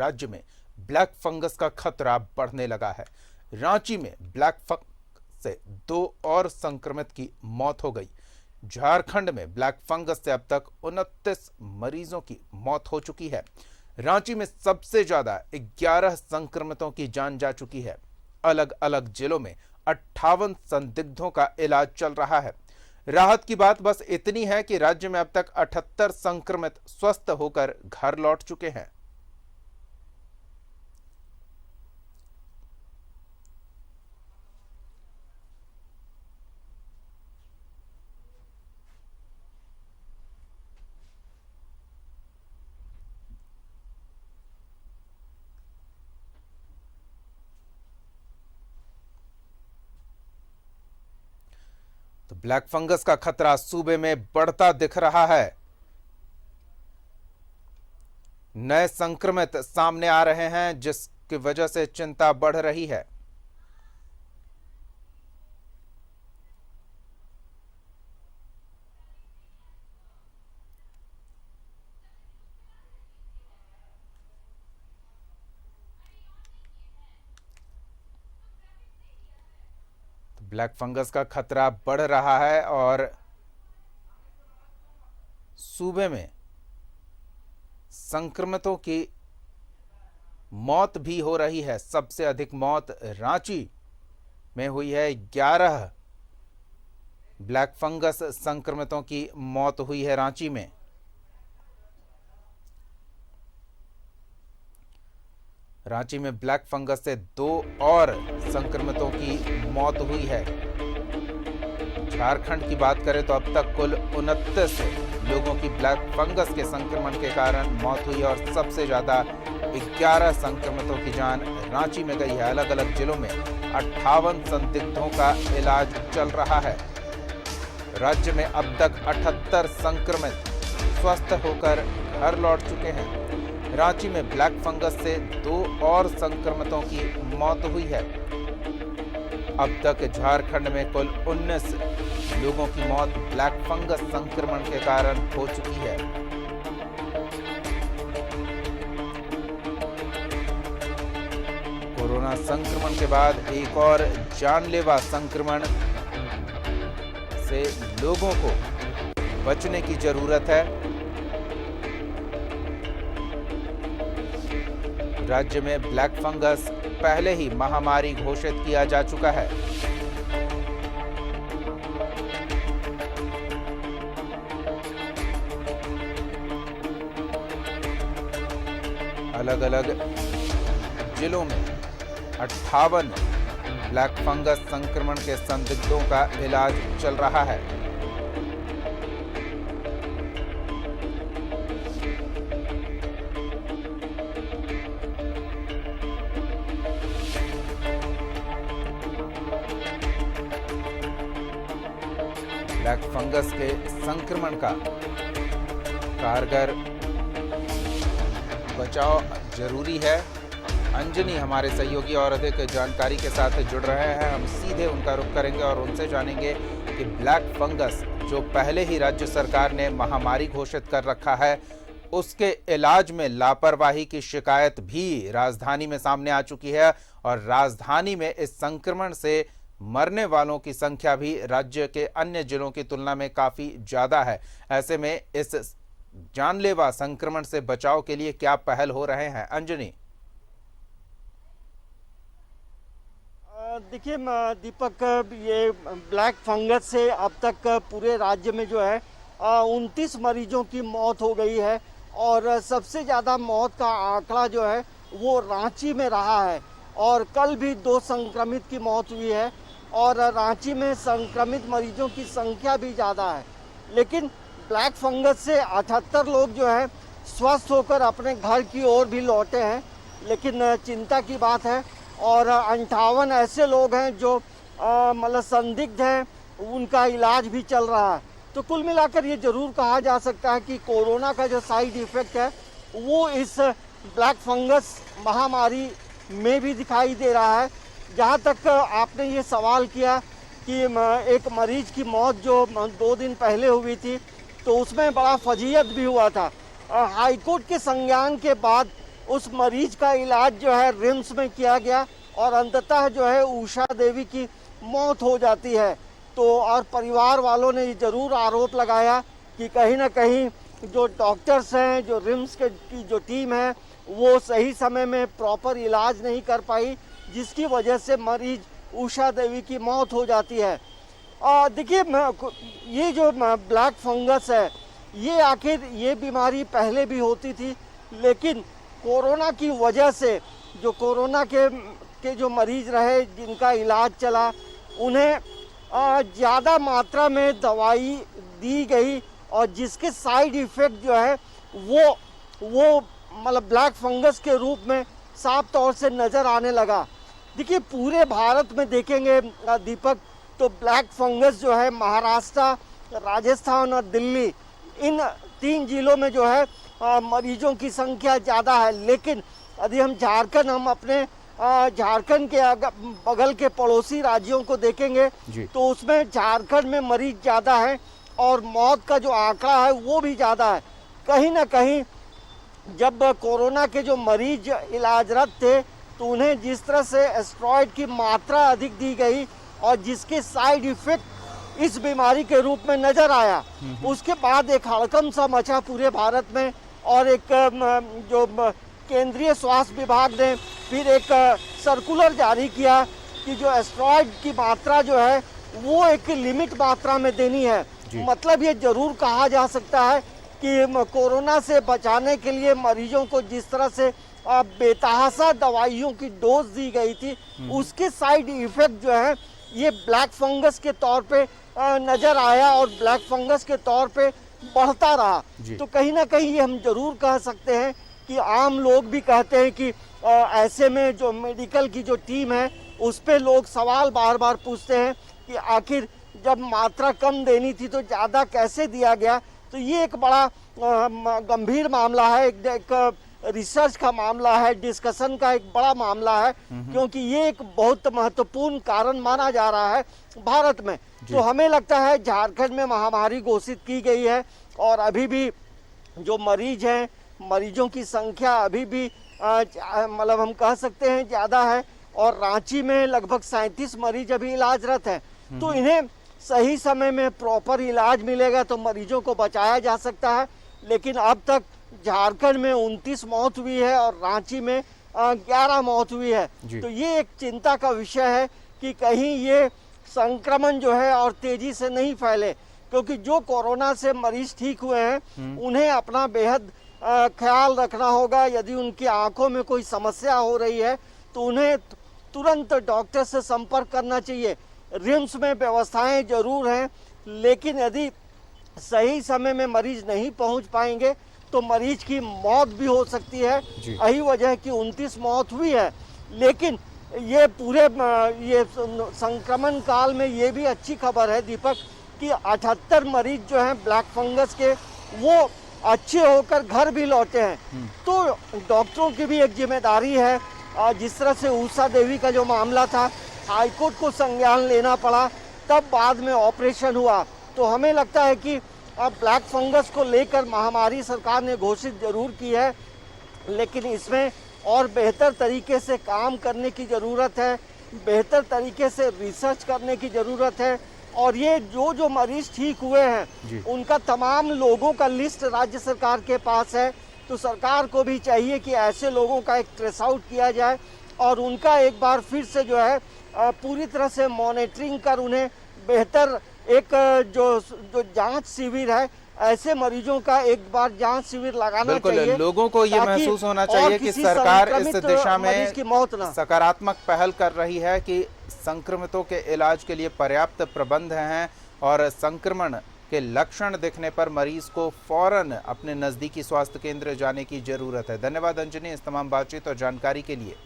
राज्य में black fungus का खतरा बढ़ने लगा है। रांची में ब्लैक फंगस से 2 और संक्रमित की मौत हो गई। झारखंड में ब्लैक फंगस से अब तक 29 मरीजों की मौत हो चुकी है। रांची में सबसे ज्यादा 11 संक्रमितों की जान जा चुकी है। अलग अलग जिलों में 58 संदिग्धों का इलाज चल रहा है। राहत की बात बस इतनी है कि राज्य में अब तक 78 संक्रमित स्वस्थ होकर घर लौट चुके हैं। तो ब्लैक फंगस का खतरा सूबे में बढ़ता दिख रहा है। नए संक्रमित सामने आ रहे हैं, जिसकी वजह से चिंता बढ़ रही है। ब्लैक फंगस का खतरा बढ़ रहा है और सूबे में संक्रमितों की मौत भी हो रही है। सबसे अधिक मौत रांची में हुई है। 11 ब्लैक फंगस संक्रमितों की मौत हुई है रांची में। रांची में ब्लैक फंगस से 2 और संक्रमितों की मौत हुई है। झारखंड की बात करें तो अब तक कुल 29 लोगों की ब्लैक फंगस के संक्रमण के कारण मौत हुई और सबसे ज्यादा 11 संक्रमितों की जान रांची में गई है। अलग अलग जिलों में 58 संदिग्धों का इलाज चल रहा है। राज्य में अब तक 78 संक्रमित स्वस्थ होकर घर लौट चुके हैं। रांची में ब्लैक फंगस से 2 और संक्रमितों की मौत हुई है। अब तक झारखंड में कुल 19 लोगों की मौत ब्लैक फंगस संक्रमण के कारण हो चुकी है। कोरोना संक्रमण के बाद एक और जानलेवा संक्रमण से लोगों को बचने की जरूरत है। राज्य में ब्लैक फंगस पहले ही महामारी घोषित किया जा चुका है। अलग अलग जिलों में 58 ब्लैक फंगस संक्रमण के संदिग्धों का इलाज चल रहा है। ब्लैक फंगस के संक्रमण का कारगर बचाव जरूरी है। अंजनी हमारे सहयोगी और अधिक जानकारी के साथ जुड़ रहे हैं। हम सीधे उनका रुख करेंगे और उनसे जानेंगे कि ब्लैक फंगस जो पहले ही राज्य सरकार ने महामारी घोषित कर रखा है, उसके इलाज में लापरवाही की शिकायत भी राजधानी में सामने आ चुकी है और राजधानी में इस संक्रमण से मरने वालों की संख्या भी राज्य के अन्य जिलों की तुलना में काफी ज्यादा है। ऐसे में इस जानलेवा संक्रमण से बचाव के लिए क्या पहल हो रहे हैं? अंजनी। देखिए दीपक, ये ब्लैक फंगस से अब तक पूरे राज्य में जो है 29 मरीजों की मौत हो गई है और सबसे ज़्यादा मौत का आंकड़ा जो है वो रांची में रहा है और कल भी 2 संक्रमित की मौत हुई है और रांची में संक्रमित मरीजों की संख्या भी ज़्यादा है। लेकिन ब्लैक फंगस से 78 लोग जो है स्वस्थ होकर अपने घर की ओर भी लौटे हैं। लेकिन चिंता की बात है और 58 ऐसे लोग हैं जो मतलब संदिग्ध हैं, उनका इलाज भी चल रहा है। तो कुल मिलाकर ये जरूर कहा जा सकता है कि कोरोना का जो साइड इफ़ेक्ट है वो इस ब्लैक फंगस महामारी में भी दिखाई दे रहा है। जहाँ तक आपने ये सवाल किया कि एक मरीज की मौत जो 2 दिन पहले हुई थी, तो उसमें बड़ा फजीयत भी हुआ था। हाईकोर्ट के संज्ञान के बाद उस मरीज का इलाज जो है रिम्स में किया गया और अंततः जो है उषा देवी की मौत हो जाती है। तो और परिवार वालों ने जरूर आरोप लगाया कि कहीं ना कहीं जो डॉक्टर्स हैं, जो रिम्स की जो टीम है, वो सही समय में प्रॉपर इलाज नहीं कर पाई, जिसकी वजह से मरीज उषा देवी की मौत हो जाती है। देखिए, ये जो ब्लैक फंगस है, ये आखिर ये बीमारी पहले भी होती थी, लेकिन कोरोना की वजह से जो कोरोना के जो मरीज रहे, जिनका इलाज चला, उन्हें ज़्यादा मात्रा में दवाई दी गई और जिसके साइड इफ़ेक्ट जो है वो मतलब ब्लैक फंगस के रूप में साफ तौर से नज़र आने लगा। देखिए, पूरे भारत में देखेंगे दीपक, तो ब्लैक फंगस जो है महाराष्ट्र, राजस्थान और दिल्ली, इन 3 जिलों में जो है मरीजों की संख्या ज़्यादा है। लेकिन यदि हम अपने झारखंड के बगल के पड़ोसी राज्यों को देखेंगे तो उसमें झारखंड में मरीज ज़्यादा है और मौत का जो आंकड़ा है वो भी ज़्यादा है। कहीं ना कहीं जब कोरोना के जो मरीज इलाजरत थे तो उन्हें जिस तरह से एस्टेरॉयड की मात्रा अधिक दी गई और जिसके साइड इफेक्ट इस बीमारी के रूप में नजर आया, उसके बाद एक हड़कंप सा मचा पूरे भारत में और एक जो केंद्रीय स्वास्थ्य विभाग ने फिर एक सर्कुलर जारी किया कि जो एस्टेरॉयड की मात्रा जो है वो एक लिमिट मात्रा में देनी है। मतलब ये जरूर कहा जा सकता है कि कोरोना से बचाने के लिए मरीजों को जिस तरह से बेतहाशा दवाइयों की डोज दी गई थी, उसके साइड इफेक्ट जो है ये ब्लैक फंगस के तौर पे नजर आया और ब्लैक फंगस के तौर पे बढ़ता रहा। तो कहीं ना कहीं ये हम जरूर कह सकते हैं कि आम लोग भी कहते हैं कि ऐसे में जो मेडिकल की जो टीम है उस पे लोग सवाल बार बार पूछते हैं कि आखिर जब मात्रा कम देनी थी तो ज़्यादा कैसे दिया गया। तो ये एक बड़ा गंभीर मामला है, एक रिसर्च का मामला है, डिस्कशन का एक बड़ा मामला है, क्योंकि ये एक बहुत महत्वपूर्ण कारण माना जा रहा है भारत में। तो हमें लगता है झारखंड में महामारी घोषित की गई है और अभी भी जो मरीज हैं, मरीजों की संख्या अभी भी मतलब हम कह सकते हैं ज़्यादा है और रांची में लगभग 37 मरीज अभी इलाजरत हैं। तो इन्हें सही समय में प्रॉपर इलाज मिलेगा तो मरीजों को बचाया जा सकता है। लेकिन अब तक झारखंड में 29 मौत हुई है और रांची में 11 मौत हुई है। तो ये एक चिंता का विषय है कि कहीं ये संक्रमण जो है और तेजी से नहीं फैले, क्योंकि जो कोरोना से मरीज ठीक हुए हैं उन्हें अपना बेहद ख्याल रखना होगा। यदि उनकी आंखों में कोई समस्या हो रही है तो उन्हें तुरंत डॉक्टर से संपर्क करना चाहिए। रिम्स में व्यवस्थाएं जरूर हैं, लेकिन यदि सही समय में मरीज नहीं पहुंच पाएंगे तो मरीज की मौत भी हो सकती है। यही वजह है कि 29 मौत हुई है। लेकिन ये पूरे ये संक्रमण काल में ये भी अच्छी खबर है दीपक कि 78 मरीज जो हैं ब्लैक फंगस के वो अच्छे होकर घर भी लौटे हैं। तो डॉक्टरों की भी एक जिम्मेदारी है। जिस तरह से उषा देवी का जो मामला था, हाईकोर्ट को संज्ञान लेना पड़ा, तब बाद में ऑपरेशन हुआ। तो हमें लगता है कि अब ब्लैक फंगस को लेकर महामारी सरकार ने घोषित जरूर की है, लेकिन इसमें और बेहतर तरीके से काम करने की ज़रूरत है, बेहतर तरीके से रिसर्च करने की ज़रूरत है। और ये जो मरीज ठीक हुए हैं उनका तमाम लोगों का लिस्ट राज्य सरकार के पास है। तो सरकार को भी चाहिए कि ऐसे लोगों का एक ट्रेस आउट किया जाए और उनका एक बार फिर से जो है पूरी तरह से मॉनिटरिंग कर उन्हें बेहतर एक जो जांच शिविर है, ऐसे मरीजों का एक बार जांच शिविर लगाना चाहिए। लोगों को ये महसूस होना चाहिए कि सरकार इस दिशा में सकारात्मक पहल कर रही है कि संक्रमितों के इलाज के लिए पर्याप्त प्रबंध हैं और संक्रमण के लक्षण दिखने पर मरीज को फौरन अपने नजदीकी स्वास्थ्य केंद्र जाने की जरूरत है। धन्यवाद अंजनी इस तमाम बातचीत और जानकारी के लिए।